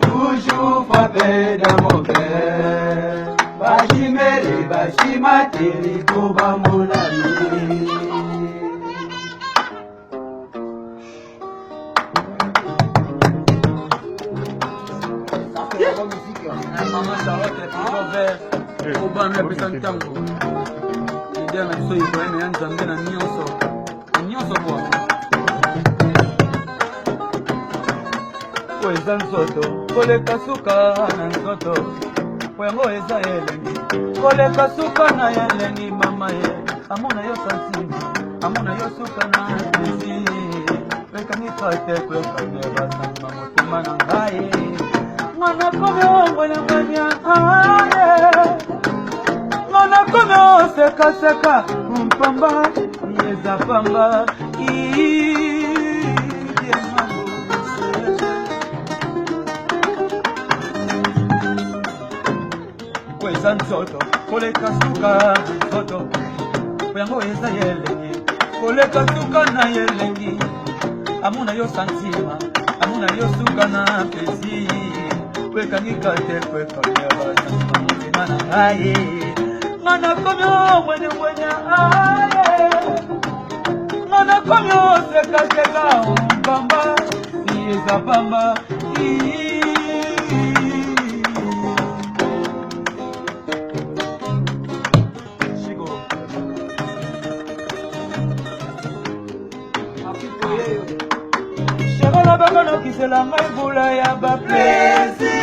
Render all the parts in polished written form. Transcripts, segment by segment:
Toujours frappé dans mon cœur. Bachimere, bachimateri, koba mon ami. Maman Charlotte est toujours vert. Koba me représente tango. L'idée na biso ibrahim ya nzambe na nyonso kwa. Eza nzoto koleka suka na nzoto yango eza elengi koleka suka na elengi mama ye amona yo santima amona yo suka na ezi wekanika te kwekanye basantima motema na ngai mwana komi ongwelengwenya mwana komi osekaseka mpamba yeza pamba Kweza nzoto koleka suka nzoto yango eza yelengi koleka suka na yelengi amuna yo santima amuna yo suka na pesi kwekangika te kwekanya basantima motema na ngai mwana komi ongwenyengwenya mwana komi osekaseka mpamba eza pamba okokisela ngai mbula ya baplesi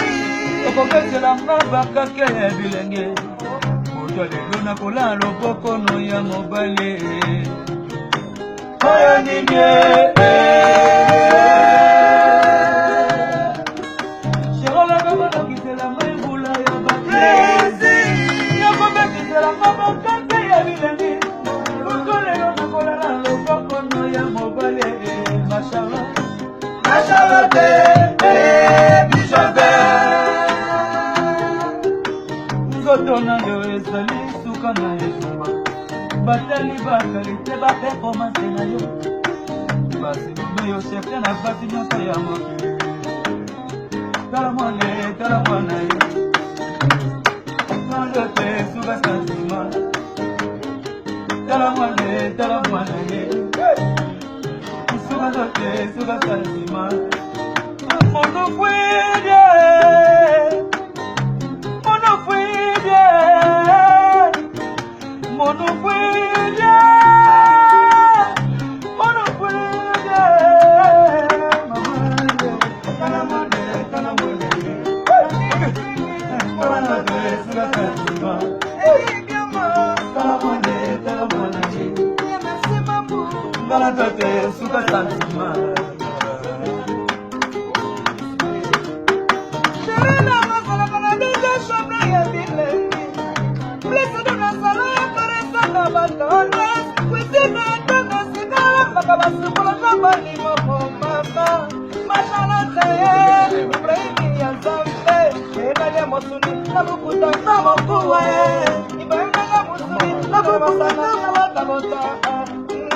okokesela ngai bakake ya bilenge moto lelo nakola lobokono ya mobale oyo nini shekolakokokisela ngai mbula ya baplesi okokesela ngai bakake ya bilenge moto lelo nakola lobokono ya mobale mashala Charlotte, Bichonvert Ngotona yo ezali suka na ezuma batali bakalite ba performance na yo basi yo chefte na basi nyonso ya mokili tala mwana ye Charlotte suka santima tala mwana ye Suga santima mono fuide mama suga santima Galatote suka santima Serena masala kana deja shobra ya bile Blessed na sala ya koresa na batone Kwesina tono sigala makabasu kola kama ni moko mama Mashala taye Ibrahimi ya zambe Ena ya mosuni Nabukuta na mokuwa Ibrahimi ya musuni Nabukuta na watabota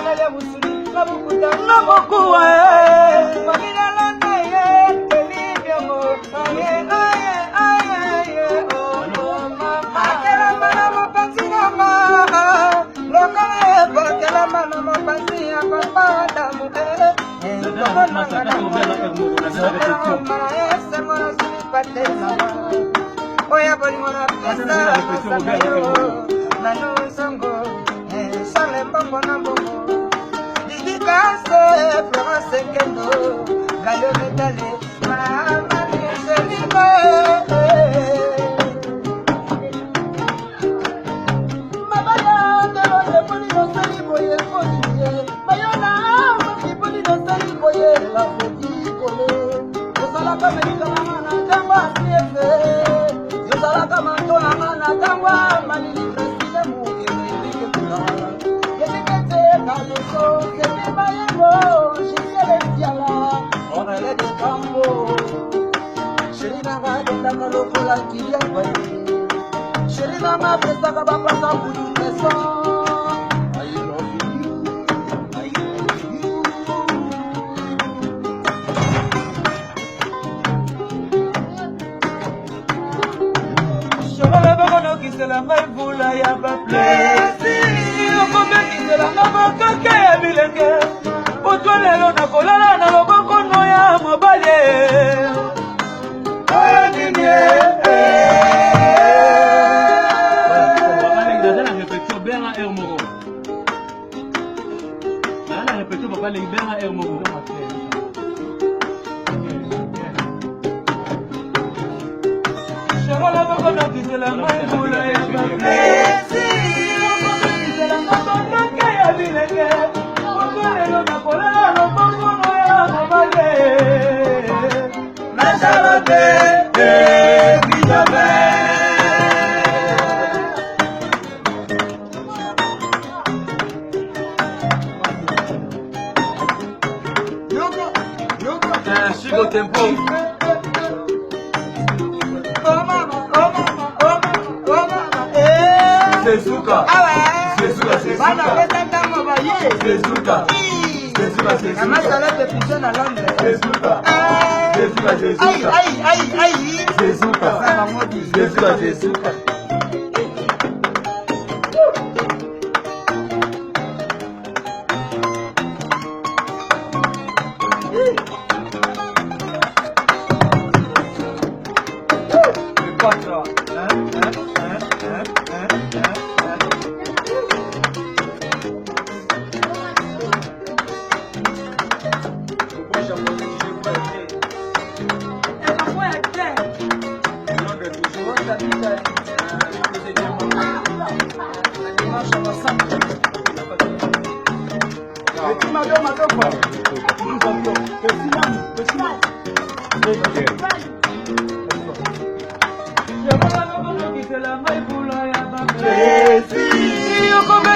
Nale musuli nabukuta nabokuwa Magina landa ye Telibia mo Aye oh mama Akela mana mopasi nama Lokala ye Bakela mana mopasi ya papa damu Semora suli pate sama Oya boli mona pesa Nanu songo Sale mbongo na mbongo Didikase Florence Kendo Galio Metale Mama Miselime Mabaya Delo de Poli no Seli Boye Fodiye Mayona Maki Poli no Seli Boye La Fodi Kole Yosala Kamerika Mana Tangwa Siefe Yosala Kamantona Mana Tangwa Manili Presile Muke Mike Kula Kaluso, que me vayamos, si quieres ya la hora de campo. Si la va a dar la locura aquí, Nina mapesa kabapasa kujuneso. Kisela maivula ya baplesi Okombe kisela mabakake ya bilenge Otwa lelo na kolala na loboko no ya mobale Ayadinye Dada na repetio benga ermoro Dada na repetio papa le benga ermoro Sharola bako na kisela maivula ya baplesi Okombe kisela mabakake ya bilenge Otwa lelo na kolala na loboko no ya mobale Nashalate Kijabe Chico tempo. Oh mama. Sezuka. Sezuka. Bana pesa tango ba ye. Sezuka. Sezuka. Kama salate pizza na Londres. Sezuka. Sezuka. Ai. Sezuka. Sana modi. Sezuka.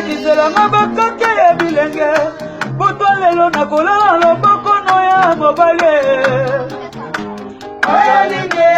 Kisela mabakake ya bilenge Botwa lelo na kolala loboko no ya mobale Ayalinge